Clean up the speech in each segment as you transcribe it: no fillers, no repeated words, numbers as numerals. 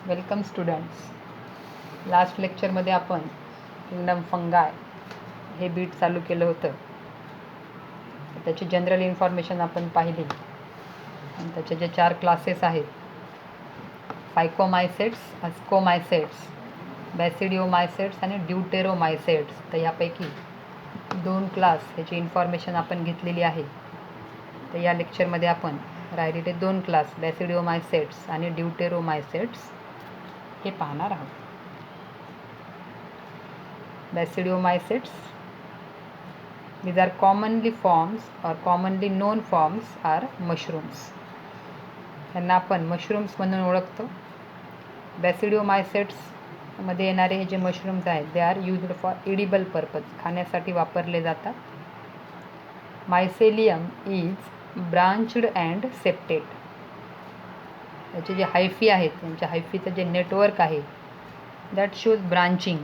Welcome students. Last लेक्चरमध्ये आपण kingdom फंगाय हे बीट चालू केलं होतं. त्याची जनरल इन्फॉर्मेशन आपण पाहिली आणि त्याचे जे 4 क्लासेस आहेत, फायकोमायसेट्स, अस्कोमायसेट्स, बॅसिडिओमायसेट्स आणि ड्यूटेरोमायसेट्स, तर यापैकी 2 क्लास ह्याची इन्फॉर्मेशन आपण घेतलेली आहे. तर या लेक्चरमध्ये आपण राहिलेले 2 क्लास बॅसिडिओमायसेट्स आणि ड्यूटेरोमायसेट्स हे पाहणार आहोत. Basidiomycetes, these are commonly forms or commonly known forms are mushrooms. त्यांना आपण मशरूम्स म्हणून ओळखतो. बॅसिडिओमायसेट्स मध्ये येणारे हे जे मशरूम्स आहेत, they R used for edible purpose, खाण्यासाठी वापरले जातात. Mycelium is branched and septate. याचे जे हायफी आहेत, त्यांच्या हायफीचं जे नेटवर्क आहे दॅट शोज ब्रांचिंग,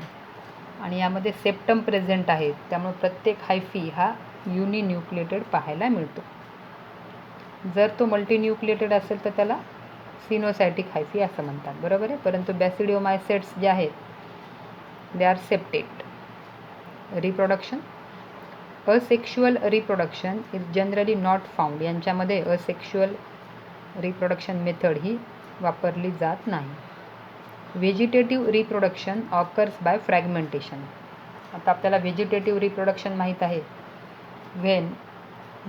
आणि यामध्ये सेप्टम प्रेझेंट आहेत. त्यामुळे प्रत्येक हायफी हा युनिन्यूक्लिएटेड पाहायला मिळतो. जर तो मल्टीन्यूक्लिएटेड असेल तर त्याला सिनोसायटिक हायफी असं म्हणतात, बरोबर आहे. परंतु बॅसिडिओमायसेट्स जे आहेत they R septate. Reproduction, asexual reproduction is generally not found. यांच्यामध्ये असेक्शुअल रिप्रोडक्शन मेथड ही वापरली जात नाही. Vegetative reproduction occurs bye fragmentation. आता आपल्याला व्हेजिटेटिव्ह रिप्रोडक्शन माहीत आहे. When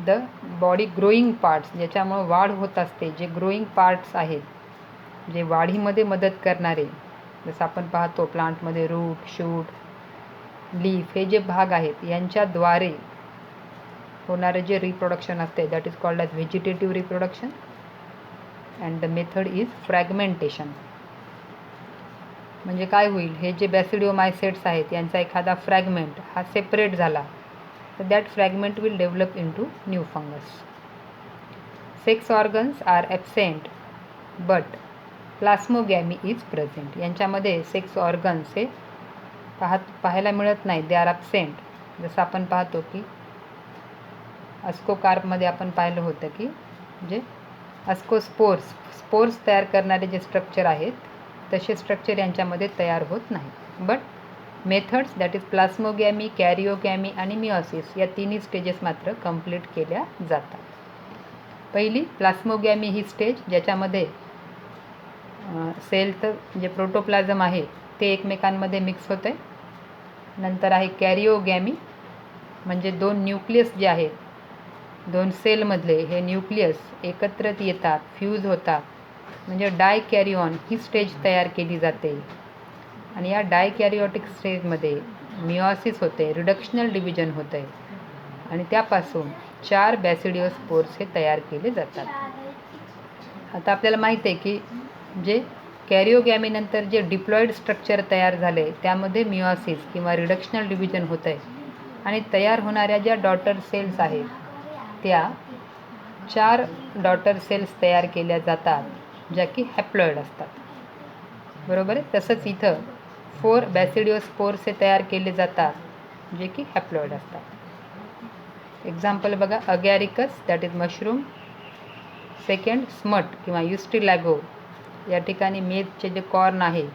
the body growing parts, ज्याच्यामुळं वाढ होत असते, जे ग्रोईंग पार्ट्स आहेत, जे वाढीमध्ये मदत करणारे, जसं आपण पाहतो प्लांटमध्ये रूट, शूट, लीफ हे जे भाग आहेत, यांच्याद्वारे होणारे जे रिप्रोडक्शन असते that is called as vegetative reproduction and the method is fragmentation. म्हणजे काय होईल, हे जे बॅसिडिओमायसेट्स आहेत यांचा एखादा फ्रॅगमेंट हा सेपरेट झाला तर that fragment will develop into new fungus. Sex organs are absent but plasmogamy is present. यांच्यामध्ये सेक्स ऑर्गन्स हे पाहायला मिळत नाही, दे आर ॲबसेंट. जसं आपण पाहतो की अस्कोकार्पमध्ये आपण पाहिलं होतं की जे स्पोर्स तयार करणारे जे स्ट्रक्चर आहेत तसे स्ट्रक्चर यांच्यामध्ये तयार होत नाही. बट मेथड्स दॅट इज प्लास्मोगॅमी, कॅरिओगॅमी आणि मिओसिस या तिन्ही स्टेजेस मात्र कंप्लीट केल्या जातात. पहिली प्लास्मोगॅमी ही स्टेज, ज्याच्यामध्ये सेलचं जे प्रोटोप्लाझम आहे ते एकमेकांमध्ये मिक्स होतं आहे. नंतर आहे कॅरिओगॅमी, म्हणजे 2 न्यूक्लियस जे आहेत, 2 सेलमधले हे न्यूक्लियस एकत्रित येतात, फ्यूज होतात, म्हणजे डायकॅरिऑन ही स्टेज तयार केली जाते. आणि या डायकॅरिओटिक स्टेजमध्ये मिओसिस होते, रिडक्शनल डिव्हिजन होतं आहे आणि त्यापासून 4 बॅसिडिओस्पोर्स हे तयार केले जातात. आता आपल्याला माहीत आहे की जे कॅरिओगॅमीनंतर जे डिप्लॉईड स्ट्रक्चर तयार झाले त्यामध्ये मिओसिस किंवा रिडक्शनल डिव्हिजन होतं आहे आणि तयार होणाऱ्या ज्या डॉटर सेल्स आहेत त्या 4 डॉटर सेल्स तयार केल्या जातात ज्या की हॅप्लॉईड असतात, बरोबर आहे. तसंच इथं 4 बॅसिडिओस्पोर्स हे तयार केले जातात जे की हॅप्लॉईड असतात. एक्झाम्पल बघा, Agaricus that is mushroom. Second smut किंवा युस्टिलॅगो, या ठिकाणी मेजचे जे कॉर्न आहे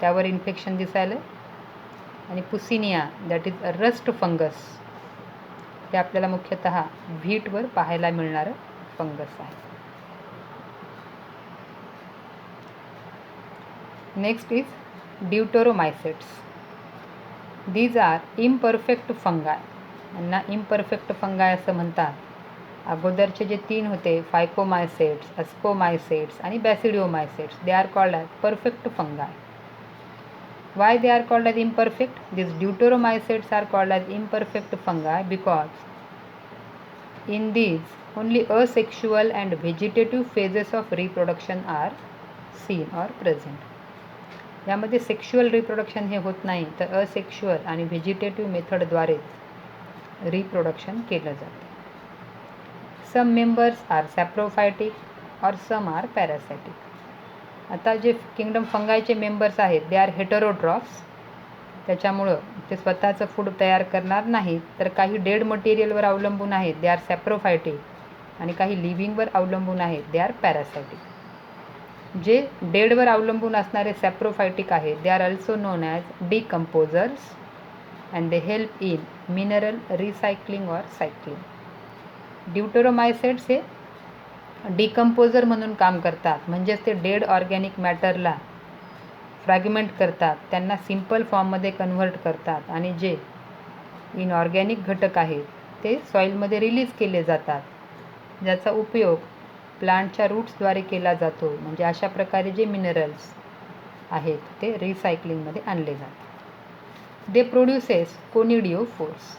त्यावर इन्फेक्शन दिसायलं. आणि Puccinia that is rust fungus, हे आपल्याला मुख्यतः व्हीटवर पाहायला मिळणारं फंगस आहे. Next is Deuteromycetes. These are imperfect fungi. यांना इम्परफेक्ट फंगाय असं म्हणतात. अगोदरचे जे 3 होते, फायकोमायसेट्स, अस्कोमायसेट्स आणि Basidiomycetes, they are called as perfect fungi. Why they are called as imperfect? These deuteromacetes are called as imperfect fungi because in these only asexual and vegetative phases of reproduction are seen or present. यामध्ये sexual reproduction हे होत नाही, तर asexual आणि vegetative मेथडद्वारेच reproduction केलं जातं. Some members R सॅप्रोफायटिक और some are parasitic. आता जे किंगडम फंगायचे मेंबर्स आहेत दे आर हेटेरोट्रॉफ्स, त्याच्यामुळं ते स्वतःचं फूड तयार करणार नाहीत, तर काही डेड मटेरियलवर अवलंबून आहेत दे आर सॅप्रोफायटिक आणि काही लिव्हिंगवर अवलंबून आहेत दे आर पॅरासायटिक. जे डेडवर अवलंबून असणारे सॅप्रोफायटिक आहेत, they are also known as decomposers and they help in mineral recycling or cycling. Deuteromycetes हे डिकम्पोजर म्हणून काम करतात, म्हणजेच ते डेड ऑर्गॅनिक मॅटरला फ्रॅगमेंट करतात, त्यांना सिम्पल फॉर्ममध्ये कन्व्हर्ट करतात आणि जे इनऑर्गॅनिक घटक आहेत ते सॉईलमध्ये रिलीज केले जातात, ज्याचा उपयोग प्लांटच्या रूट्सद्वारे केला जातो. म्हणजे अशा प्रकारे जे मिनरल्स आहेत ते रिसायकलिंगमध्ये आणले जातात. दे produces कोनिडिओफोर्स.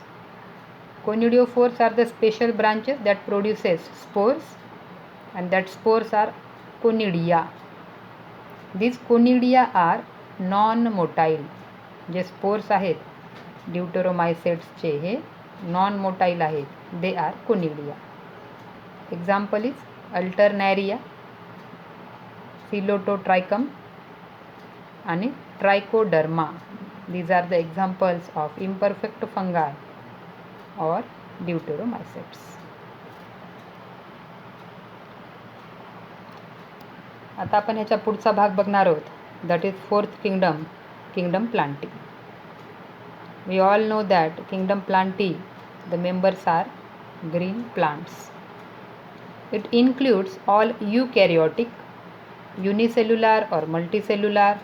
Conidiophores are the special branches that produces spores, and that spores are conidia. These conidia are non-motile. जे spores आहेत ड्यूटेरोमायसेट्सचे हे नॉन मोटाईल आहेत, they are conidia. Example is Alternaria, Colletotrichum आणि Trichoderma. These are the examples of imperfect fungi or Deuteromycetes. आता आपण ह्याचा पुढचा भाग बघणार आहोत, that is fourth kingdom, kingdom Plantae. We all know that kingdom Plantae the members are green plants. It includes all eukaryotic, unicellular और multicellular,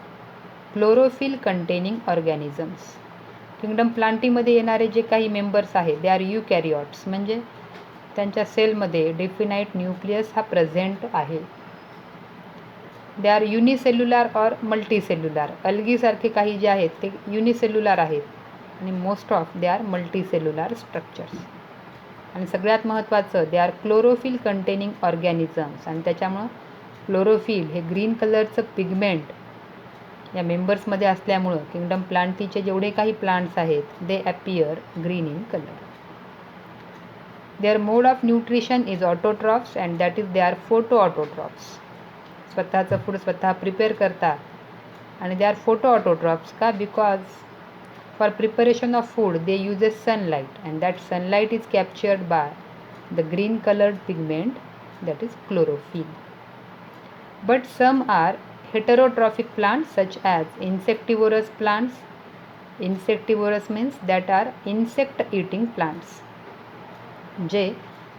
chlorophyll containing organisms. Kingdom प्लांटीमध्ये येणारे जे काही मेंबर्स आहेत दे आर यूकॅरियोट्स, म्हणजे त्यांच्या सेलमध्ये डेफिनाईट न्यूक्लियस हा प्रेझेंट आहे. दे आर युनिसेल्युलर और मल्टीसेल्युलर. अल्गीसारखे काही जे आहेत ते युनिसेल्युलर आहेत आणि most of they are multicellular structures. आणि सगळ्यात महत्त्वाचं they are chlorophyll containing organisms, आणि त्याच्यामुळं क्लोरोफिल हे ग्रीन कलरचं पिगमेंट या मेंबर्समध्ये असल्यामुळं किंगडम प्लांटीचे जेवढे काही प्लांट्स आहेत they appear green in colour. Their mode of nutrition is autotrophs and that is they are photo autotrophs. स्वतःचं फूड स्वतः प्रिपेअर करतात आणि दे आर फोटो ऑटोट्रॉप्स का? Because for preparation of food they uses sunlight and that sunlight is captured by the green coloured pigment that is chlorophyll. But some are heterotrophic plants such as insectivorous plants. Insectivorous means that are insect eating plants, जे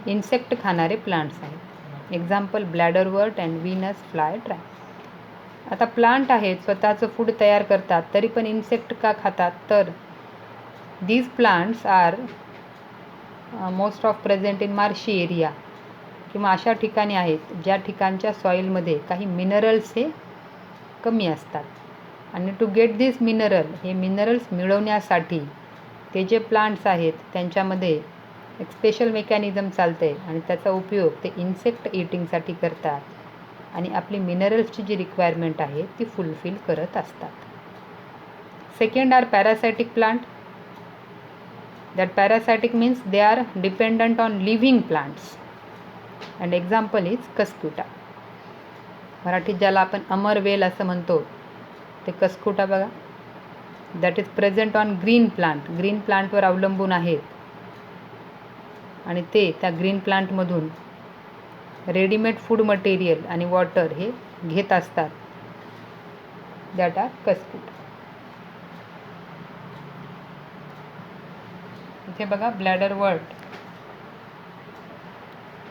insect खाणारे plants आहेत. Example bladderwort and Venus fly trap. आता plant आहेत स्वतःचं food तयार करतात तरी पण इन्सेक्ट का खातात? तर these plants are most of present in marshy area, किंवा अशा ठिकाणी आहेत ज्या ठिकाणच्या सॉईलमध्ये काही मिनरल्स हे कमी असतात. आणि टू गेट दिस मिनरल, हे मिनरल्स मिळवण्यासाठी ते जे प्लांट्स आहेत त्यांच्यामध्ये एक स्पेशल मेकॅनिझम चालते आणि त्याचा उपयोग ते इन्सेक्ट इटिंगसाठी करतात आणि आपली मिनरल्सची जी रिक्वायरमेंट आहे ती फुलफिल करत असतात. Second are parasitic plant. That parasitic means they are dependent on living plants and example is Cuscuta. मराठीत ज्याला आपण अमरवेल असं म्हणतो ते कस्कुटा बघा. That is present on green plant. Green प्लांटवर अवलंबून आहेत आणि ते त्या ग्रीन प्लांटमधून रेडीमेड फूड मटेरियल आणि वॉटर हे घेत असतात. That are Cuscuta. इथे बघा ब्लॅडरवर्ट,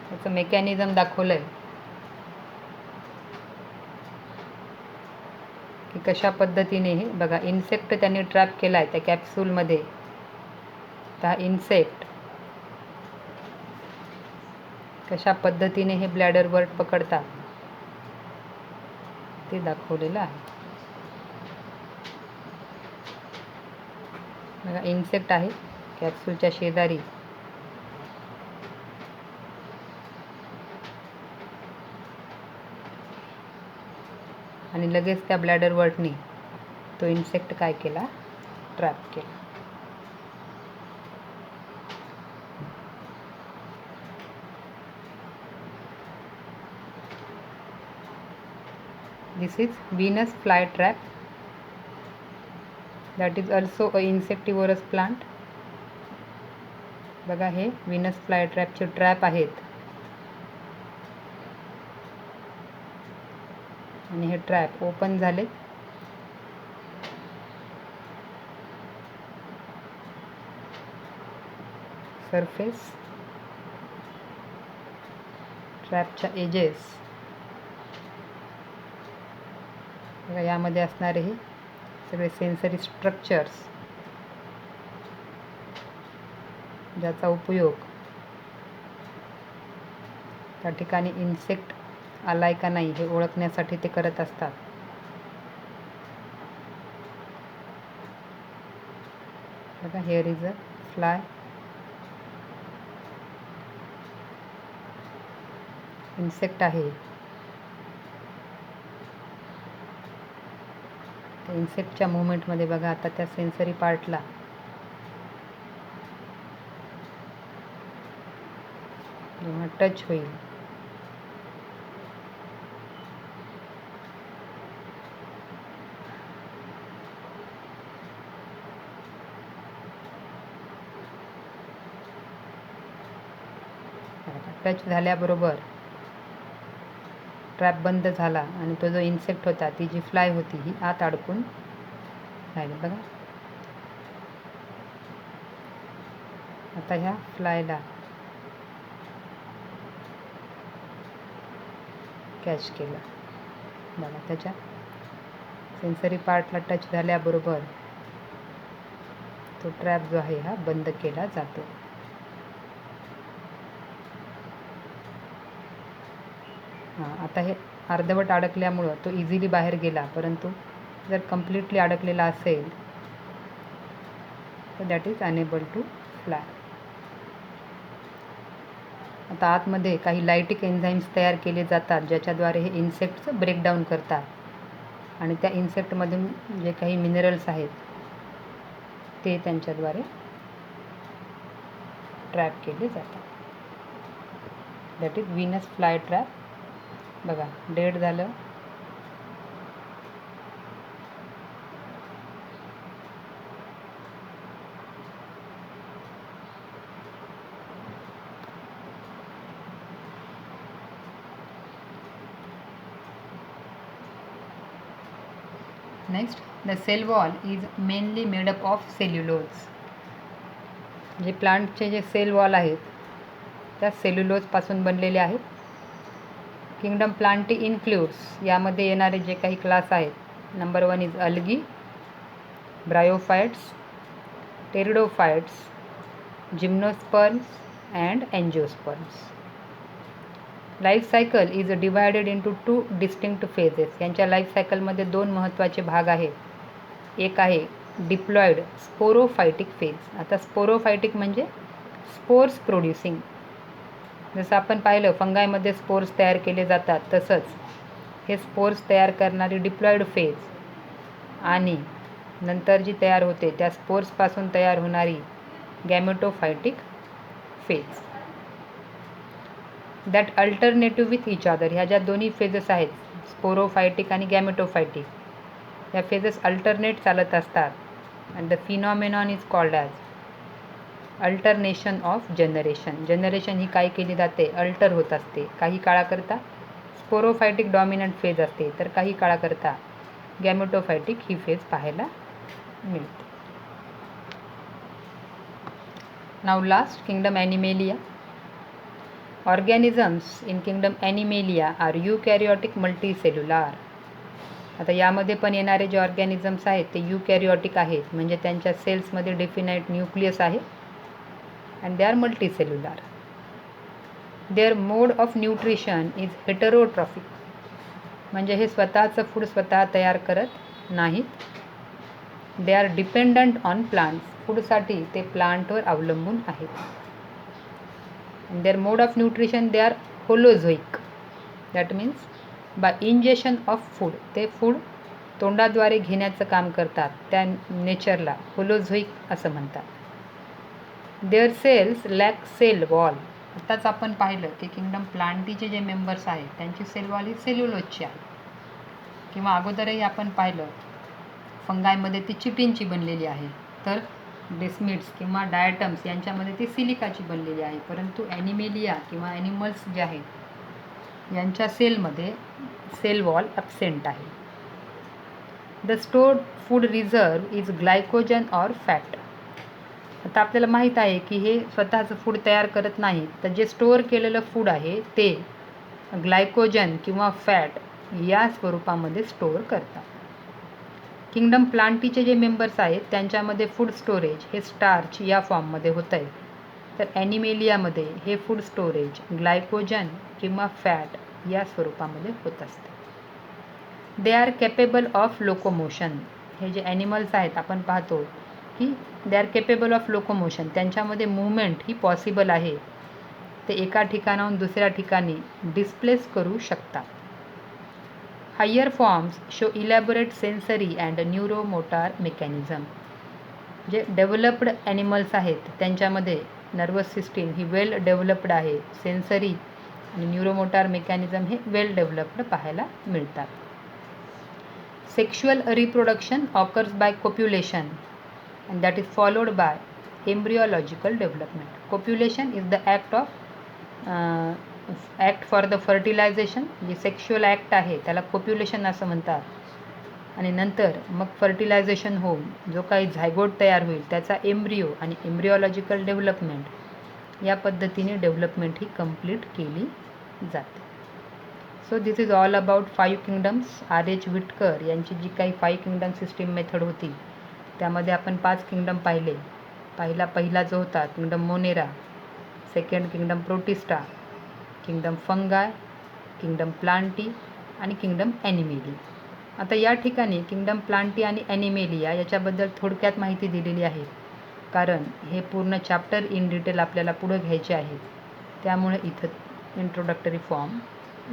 त्याचं मेकॅनिझम दाखवलं आहे की कशा पद्धतीने हे बघा इन्सेक्ट त्यांनी ट्रॅप केला आहे त्या कॅप्सूलमध्ये. त्या इन्सेक्ट कशा पद्धतीने हे ब्लॅडरवर्ट पकडतात ते दाखवलेलं आहे. बघा इन्सेक्ट आहे कॅप्सूलच्या शेजारी, आणि लगेच त्या ब्लॅडरवर्टनी तो इन्सेक्ट काय केला? ट्रॅप केला. This is Venus fly trap. That is also a insectivorous plant. बघा हे व्हीनस फ्लाय ट्रॅपचे ट्रॅप आहेत. आणि हे ट्रॅप ओपन झाले. सरफेस, ट्रॅपच्या एजेस, बघा यामध्ये असणारे हे सगळे सेन्सरी स्ट्रक्चर्स ज्याचा उपयोग त्या ठिकाणी इन्सेक्ट आलाय का नाही हे ओळखण्यासाठी ते करत असतात. बघा here is a fly. Insect आहे. त्या इन्सेक्टच्या मुवमेंटमध्ये बघा आता त्या सेन्सरी पार्टला जेव्हा टच होईल टच झाल्याबरोबर ट्रॅप बंद झाला आणि तो जो इन्सेक्ट होता, ती जी फ्लाय होती ही आत अडकून राहिली. बघा आता ह्या फ्लायला कॅच केलं. बघा त्याच्या सेन्सरी पार्टला टच झाल्याबरोबर तो ट्रॅप जो आहे हा बंद केला जातो. आता हे अर्धवट अडकल्यामुळं तो इझिली बाहेर गेला, परंतु जर कम्प्लिटली अडकलेला असेल तर that is unable to fly. आता आतमध्ये काही लायटिक एन्झाईम्स तयार केले जातात ज्याच्याद्वारे हे इन्सेक्टचं ब्रेकडाऊन करतात आणि त्या इन्सेक्टमधून जे काही मिनरल्स आहेत ते त्यांच्याद्वारे ट्रॅप केले जातात. That is Venus fly trap. बघा डेड झालं. Next, the cell wall is mainly made up of cellulose. जे प्लांटचे जे सेल वॉल आहेत त्या सेल्युलोजपासून बनलेले आहेत. किंगडम प्लांटी इन्क्लूड्स, यामध्ये येणारे जे काही क्लास आहेत, number 1 is algae, bryophytes, pteridophytes, gymnosperms and angiosperms. Life cycle is divided into 2 distinct phases. यांच्या लाईफ सायकलमध्ये 2 महत्त्वाचे भाग आहेत. एक आहे डिप्लॉइड स्पोरोफायटिक फेज. आता स्पोरोफायटिक म्हणजे स्पोर्स प्रोड्युसिंग. जसं आपण पाहिलं फंगायमध्ये स्पोर्स तयार केले जातात, तसंच हे स्पोर्स तयार करणारी डिप्लॉइड फेज आणि नंतर जी तयार होते त्या स्पोर्सपासून तयार होणारी gametophytic phase. That alternative with each other. ह्या ज्या दोन्ही फेजेस आहेत स्पोरोफायटिक आणि गॅमेटोफायटिक, ह्या फेजेस अल्टरनेट चालत असतात. And the phenomenon is called as alternation of generation. Generation ही काय केली जाते, अल्टर होत असते. काही काळाकरता स्पोरोफायटिक डॉमिनंट फेज असते, तर काही काळाकरता गॅमेटोफायटिक ही फेज पाहायला मिळते. नाव last, kingdom animalia. Organisms in kingdom animalia are eukaryotic multicellular. आता यामध्ये पण येणारे जे ऑर्गॅनिझम्स आहेत ते यूकॅरियोटिक आहेत, म्हणजे त्यांच्या सेल्समध्ये डेफिनाइट न्यूक्लियस आहे and they are multicellular. Their mode of nutrition is heterotrophic, म्हणजे हे स्वतःचं फूड स्वतः तयार करत नाहीत. They are dependent on plants, फूडसाठी ते प्लांटवर अवलंबून आहेत. Their mode of nutrition they are holozoic. That means by ingestion of food, ते फूड तोंडाद्वारे घेण्याचं काम करतात. त्या नेचरला होलोझोइक असं म्हणतात. Their cells lack cell wall. आत्ताच आपण पाहिलं की किंगडम प्लांटीचे जे मेंबर्स आहेत त्यांची सेल वॉल ही सेल्युलोजची आहे, किंवा अगोदरही आपण पाहिलं फंगायमध्ये ती चिटिनची बनलेली आहे, तर डेस्मिड्स किंवा डायटम्स यांच्यामध्ये ती सिलिकाची बनलेली आहे. परंतु ॲनिमेलिया किंवा ॲनिमल्स जे आहेत यांच्या सेलमध्ये सेल वॉल ॲब्सेंट आहे. The stored food reserve is glycogen or fat. आता आपल्याला माहीत आहे की हे स्वतःचं फूड तयार करत नाही, तर जे स्टोअर केलेलं फूड आहे ते ग्लायकोजन किंवा फॅट या स्वरूपामध्ये स्टोअर करतात. किंगडम प्लांटीचे जे मेंबर्स आहेत त्यांच्यामध्ये फूड स्टोरेज हे स्टार्च या फॉर्ममध्ये होत आहे, तर ॲनिमेलियामध्ये हे फूड स्टोरेज ग्लायकोजन किंवा फॅट या स्वरूपामध्ये होत असते. They are capable of locomotion. हे जे ॲनिमल्स आहेत आपण पाहतो की they are capable of locomotion, त्यांच्यामध्ये मूवमेंट ही पॉसिबल आहे. ते एका ठिकाणाहून दुसऱ्या ठिकाणी डिस्प्लेस करू शकतात. Higher forms show elaborate sensory and neuromotor mechanism. जे डेव्हलप्ड ॲनिमल्स आहेत त्यांच्यामध्ये नर्वस सिस्टीम ही वेल डेव्हलप्ड आहे, सेन्सरी आणि न्यूरोमोटार मेकॅनिझम हे वेल डेव्हलप्ड पाहायला मिळतात. Sexual reproduction occurs by copulation and that is followed by embryological development. Copulation is the act for the fertilization. जे सेक्शुअल ॲक्ट आहे त्याला कोप्युलेशन असं म्हणतात. आणि नंतर मग फर्टिलायझेशन होऊन जो काही झायगोट तयार होईल त्याचा एम्ब्रिओ आणि एम्ब्रिओलॉजिकल डेव्हलपमेंट या पद्धतीने डेव्हलपमेंट ही कंप्लीट केली जाते. So this is all about 5 kingdoms. R.H. Whittaker यांची जी काही 5 किंगडम सिस्टीम मेथड होती त्यामध्ये आपण 5 किंगडम पाहिले. पहिला जो होता kingdom Monera, second kingdom protista, kingdom फंगाय, kingdom Plantae आणि किंगडम ॲनिमेली. आता या ठिकाणी किंगडम प्लांटी आणि ॲनिमेलिया याच्याबद्दल थोडक्यात माहिती दिलेली आहे, कारण हे पूर्ण चॅप्टर इन डिटेल आपल्याला पुढं घ्यायचे आहे, त्यामुळे इथं इंट्रोडक्टरी फॉर्म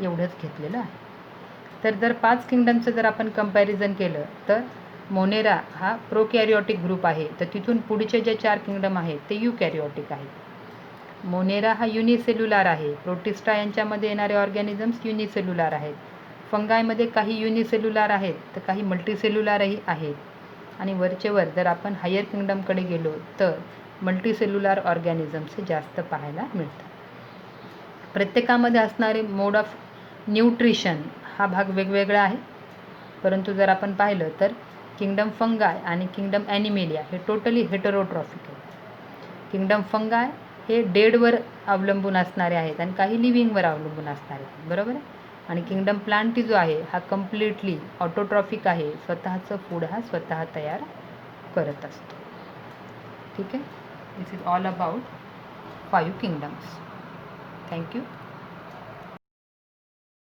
एवढंच घेतलेलं आहे. तर जर 5 किंगडमचं जर आपण कंपॅरिझन केलं तर मोनेरा हा प्रोकॅरिओटिक ग्रुप आहे, तर तिथून पुढचे जे 4 किंगडम आहेत ते युकॅरिओटिक आहेत. मोनेरा हा युनिसेल्युलार आहे. प्रोटिस्टा यांच्यामध्ये येणारे ऑर्गॅनिझम्स युनिसेल्युलार आहेत. फंगायमध्ये काही युनिसेल्युलार आहेत तर काही मल्टीसेल्युलारही आहेत. आणि वरचेवर जर आपण हायर किंगडमकडे गेलो तर मल्टीसेल्युलार ऑर्गॅनिझम्स हे जास्त पाहायला मिळतात. प्रत्येकामध्ये असणारे मोड ऑफ न्यूट्रिशन हा भाग वेगवेगळा आहे, परंतु जर आपण पाहिलं तर किंगडम फंगाय आणि किंगडम ॲनिमेलिया हे टोटली हेटरोट्रॉफिक आहेत. किंगडम फंगाय हे डेडवर अवलंबून असणारे आहेत आणि काही लिव्हिंगवर अवलंबून असणारे आहेत, बरोबर आहे. आणि किंगडम प्लांटी जो आहे हा कम्प्लिटली ऑटोट्रॉफिक आहे, स्वतःचं फूड हा स्वतः तयार करत असतो. ठीक आहे. This is all about 5 kingdoms. Thank you.